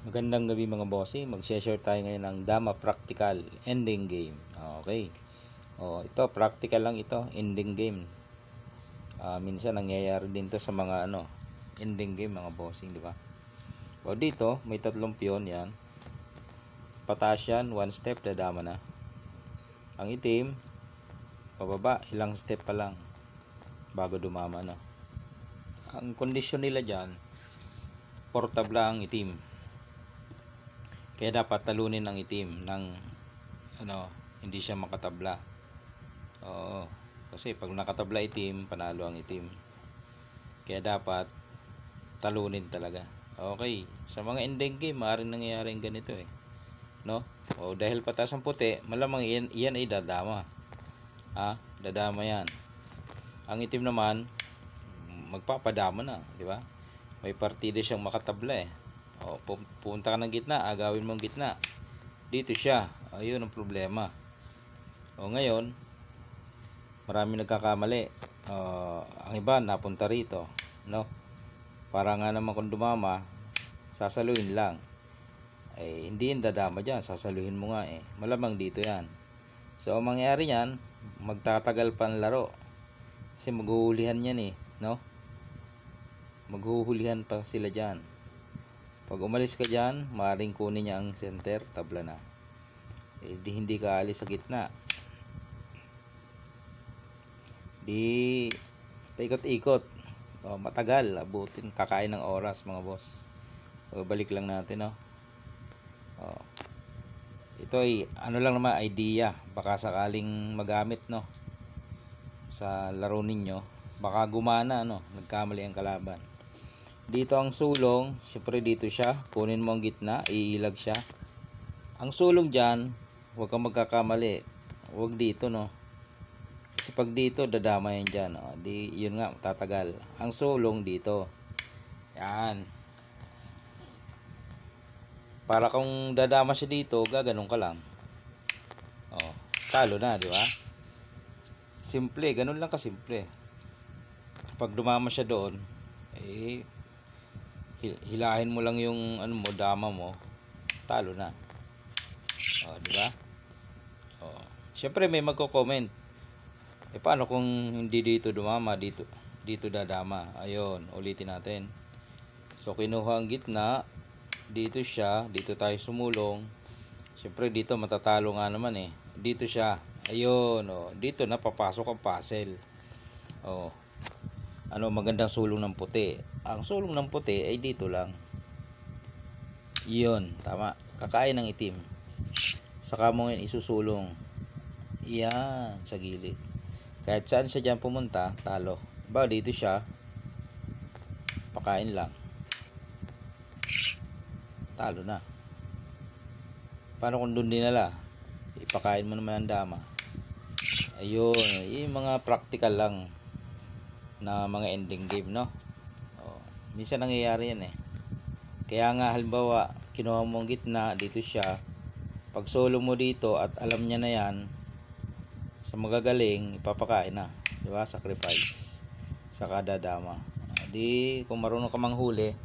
Magandang gabi mga bossy. Mag-share tayo ngayon ng Dama Practical Ending Game. Okay. Ito practical lang ito, ending game. Minsan nangyayari din to sa mga ending game mga bossing, di ba? Dito may tatlong piyon yan. Pataas yan, one step dadama na. Ang itim, pababa, ilang step pa lang bago dumama na. Ang kondisyon nila diyan, portable ang itim. Kaya dapat talunin ang itim ng hindi siya makatabla. Kasi pag nakatabla itim, panalo ang itim. Kaya dapat talunin talaga. Okay, sa mga ending game maaaring nangyayaring ganito no? Dahil pataas ang puti, malamang iyan ay dadama. Dadama yan. Ang itim naman magpapadama na, di ba? May partida siyang makatabla pupunta ka ng gitna, agawin mong gitna. Dito siya. Ayun ang problema. Ngayon, marami nagkakamali. Ang iba napunta rito, no? Para nga naman kung dumama, sasaluhin lang. Hindi yung dadama dyan, sasaluhin mo nga Malamang dito yan. So, ang mangyayari yan, magtatagal pa ang laro. Kasi maghuhulihan yan no? Maghuhulihan pa sila dyan. Pag umalis ka dyan, maaaring kunin niya ang center, tabla na. Hindi ka alis sa gitna. Di paikot-ikot. Matagal, abutin, kakain ng oras mga boss. Balik lang natin ito ay lang naman idea, baka sakaling magamit sa laro ninyo, baka gumana nagkamali ang kalaban. Dito ang sulong, siyempre dito siya, kunin mo ang gitna, iilag siya. Ang sulong dyan, huwag kang magkakamali, huwag dito kasi pag dito dadama yan dyan yun nga, tatagal. Ang sulong dito, yan, para kung dadama siya dito, gaganon ka lang, talo na, di ba? Simple, ganun lang kasimple. Pag dumama siya doon, hilahin mo lang yung dama mo, talo na. Di ba? Syempre may magko-comment. Paano kung hindi dito dumama, dito dadama? Ayun, ulitin natin. So kinuha ang gitna, dito siya, dito tayo sumulong. Syempre dito matatalo nga naman Dito siya. Ayun, dito na papasok ang puzzle. Magandang sulong ng puti. Ang sulong ng puti ay dito lang. Iyon, tama. Kakain ng itim. Saka mo yan isusulong. Yan, sa gilid. Kahit saan siya dyan pumunta, talo. Dito siya, pakain lang. Talo na. Paano kung doon dinala? Ipakain mo naman ang dama. Ayun, yung mga practical lang na mga ending game, no? Minsan nangyayari yan Kaya nga halimbawa, kinuha mo ang gitna, dito siya. Pag solo mo dito at alam niya na yan, sa magagaling, ipapakain na. Diba? Sacrifice. Saka dadama. Di, kung marunong ka manghuli,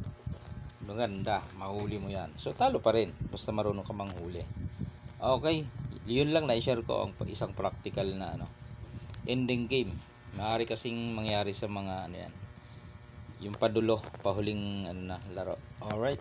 maganda, mahuli mo yan. So, talo pa rin. Basta marunong ka manghuli. Okay. Yun lang na-share ko ang isang practical na ending game. Maaari kasing mangyari sa mga yan. Yung padulo, pahuling laro. Alright.